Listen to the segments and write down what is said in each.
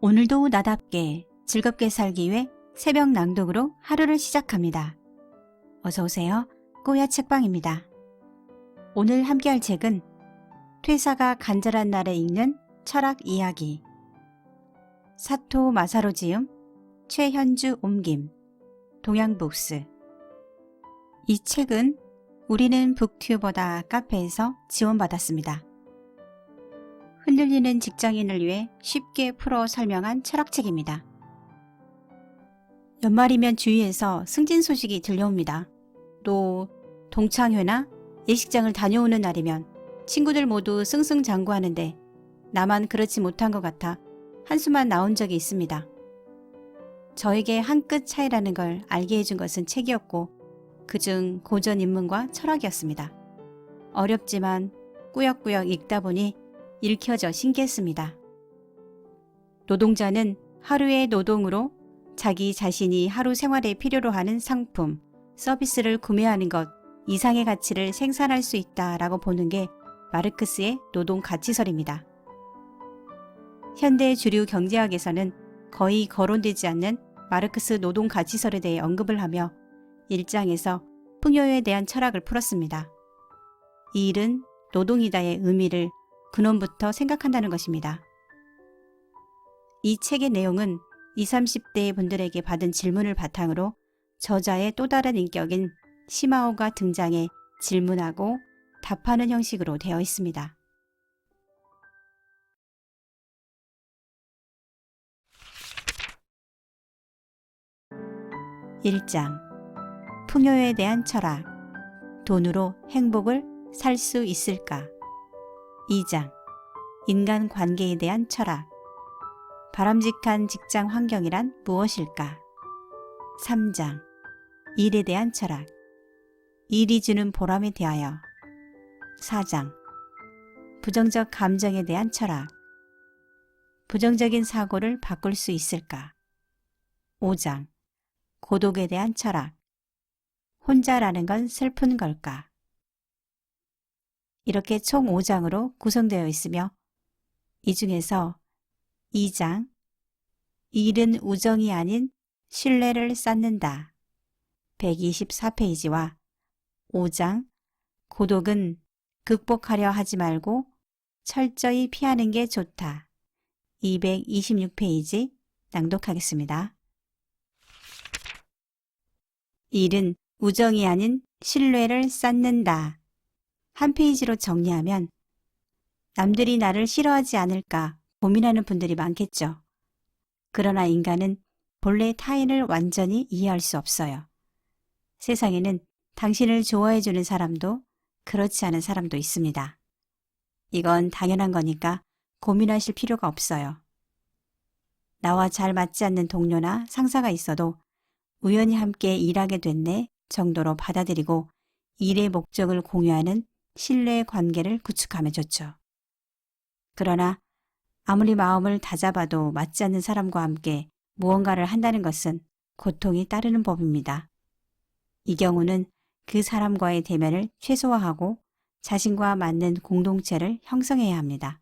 오늘도 나답게 즐겁게 살기 위해 새벽 낭독으로 하루를 시작합니다. 어서오세요. 꼬야 책방입니다. 오늘 함께할 책은 퇴사가 간절한 날에 읽는 철학 이야기, 사토 마사로 지음, 최현주 옮김, 동양북스. 이 책은 우리는 북튜버다 카페에서 지원받았습니다. 흔들리는 직장인을 위해 쉽게 풀어 설명한 철학책입니다. 연말이면 주위에서 승진 소식이 들려옵니다. 또 동창회나 예식장을 다녀오는 날이면 친구들 모두 승승장구하는데 나만 그렇지 못한 것 같아 한숨만 나온 적이 있습니다. 저에게 한 끗 차이라는 걸 알게 해준 것은 책이었고 그중 고전 인문과 철학이었습니다. 어렵지만 꾸역꾸역 읽다 보니 읽혀져 신기했습니다. 노동자는 하루의 노동으로 자기 자신이 하루 생활에 필요로 하는 상품, 서비스를 구매하는 것 이상의 가치를 생산할 수 있다라고 보는 게 마르크스의 노동 가치설입니다. 현대 주류 경제학에서는 거의 거론되지 않는 마르크스 노동 가치설에 대해 언급을 하며 1장에서 풍요에 대한 철학을 풀었습니다. 이 일은 노동이다의 의미를 근원부터 생각한다는 것입니다. 이 책의 내용은 20, 30대 분들에게 받은 질문을 바탕으로 저자의 또 다른 인격인 시마오가 등장해 질문하고 답하는 형식으로 되어 있습니다. (1장) 풍요에 대한 철학. 돈으로 행복을 살 수 있을까? 2장 인간 관계에 대한 철학. 바람직한 직장 환경이란 무엇일까? 3장 일에 대한 철학. 일이 주는 보람에 대하여. 4장 부정적 감정에 대한 철학. 부정적인 사고를 바꿀 수 있을까? 5장 고독에 대한 철학. 혼자라는 건 슬픈 걸까? 이렇게 총 5장으로 구성되어 있으며 이 중에서 2장 일은 우정이 아닌 신뢰를 쌓는다 124페이지와 5장 고독은 극복하려 하지 말고 철저히 피하는 게 좋다 226페이지 낭독하겠습니다. 일은 우정이 아닌 신뢰를 쌓는다. 한 페이지로 정리하면 남들이 나를 싫어하지 않을까 고민하는 분들이 많겠죠. 그러나 인간은 본래 타인을 완전히 이해할 수 없어요. 세상에는 당신을 좋아해주는 사람도 그렇지 않은 사람도 있습니다. 이건 당연한 거니까 고민하실 필요가 없어요. 나와 잘 맞지 않는 동료나 상사가 있어도 우연히 함께 일하게 됐네 정도로 받아들이고 일의 목적을 공유하는 신뢰의 관계를 구축하면 좋죠. 그러나 아무리 마음을 다잡아도 맞지 않는 사람과 함께 무언가를 한다는 것은 고통이 따르는 법입니다. 이 경우는 그 사람과의 대면을 최소화하고 자신과 맞는 공동체를 형성해야 합니다.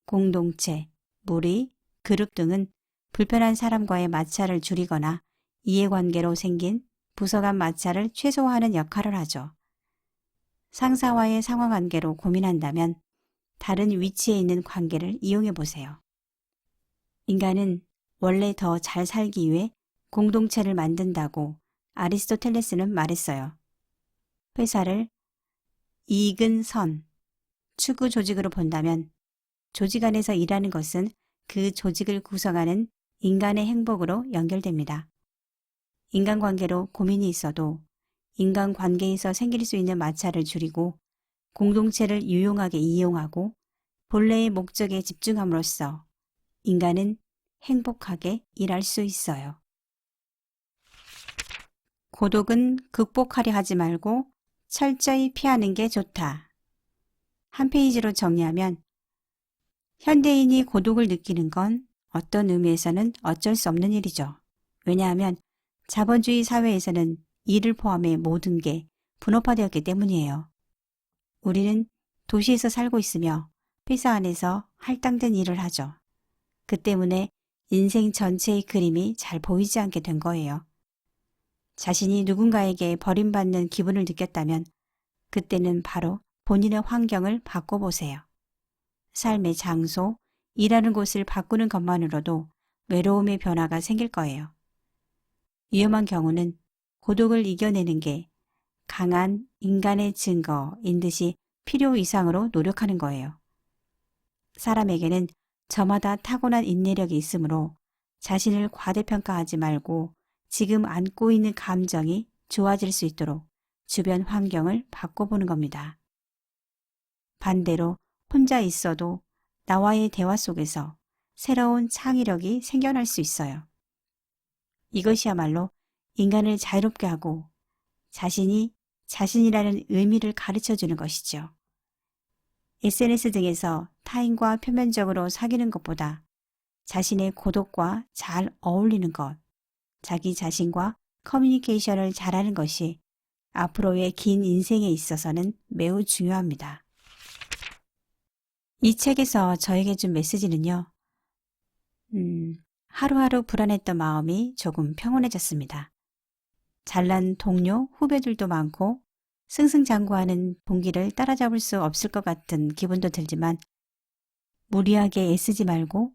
공동체, 무리, 그룹 등은 불편한 사람과의 마찰을 줄이거나 이해관계로 생긴 부서 간 마찰을 최소화하는 역할을 하죠. 상사와의 상하관계로 고민한다면 다른 위치에 있는 관계를 이용해 보세요. 인간은 원래 더 잘 살기 위해 공동체를 만든다고 아리스토텔레스는 말했어요. 회사를 이익은 선, 추구 조직으로 본다면 조직 안에서 일하는 것은 그 조직을 구성하는 인간의 행복으로 연결됩니다. 인간관계로 고민이 있어도 인간관계에서 생길 수 있는 마찰을 줄이고 공동체를 유용하게 이용하고 본래의 목적에 집중함으로써 인간은 행복하게 일할 수 있어요. 고독은 극복하려 하지 말고 철저히 피하는 게 좋다. 한 페이지로 정리하면 현대인이 고독을 느끼는 건 어떤 의미에서는 어쩔 수 없는 일이죠. 왜냐하면 자본주의 사회에서는 일을 포함해 모든 게 분업화되었기 때문이에요. 우리는 도시에서 살고 있으며 회사 안에서 할당된 일을 하죠. 그 때문에 인생 전체의 그림이 잘 보이지 않게 된 거예요. 자신이 누군가에게 버림받는 기분을 느꼈다면 그때는 바로 본인의 환경을 바꿔보세요. 삶의 장소, 일하는 곳을 바꾸는 것만으로도 외로움의 변화가 생길 거예요. 위험한 경우는 고독을 이겨내는 게 강한 인간의 증거인 듯이 필요 이상으로 노력하는 거예요. 사람에게는 저마다 타고난 인내력이 있으므로 자신을 과대평가하지 말고 지금 안고 있는 감정이 좋아질 수 있도록 주변 환경을 바꿔보는 겁니다. 반대로 혼자 있어도 나와의 대화 속에서 새로운 창의력이 생겨날 수 있어요. 이것이야말로 인간을 자유롭게 하고 자신이 자신이라는 의미를 가르쳐주는 것이죠. SNS 등에서 타인과 표면적으로 사귀는 것보다 자신의 고독과 잘 어울리는 것, 자기 자신과 커뮤니케이션을 잘하는 것이 앞으로의 긴 인생에 있어서는 매우 중요합니다. 이 책에서 저에게 준 메시지는요. 하루하루 불안했던 마음이 조금 평온해졌습니다. 잘난 동료, 후배들도 많고 승승장구하는 동기를 따라잡을 수 없을 것 같은 기분도 들지만 무리하게 애쓰지 말고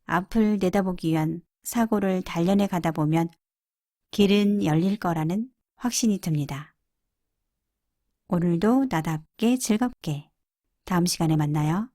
앞을 내다보기 위한 사고를 단련해 가다 보면 길은 열릴 거라는 확신이 듭니다. 오늘도 나답게 즐겁게 다음 시간에 만나요.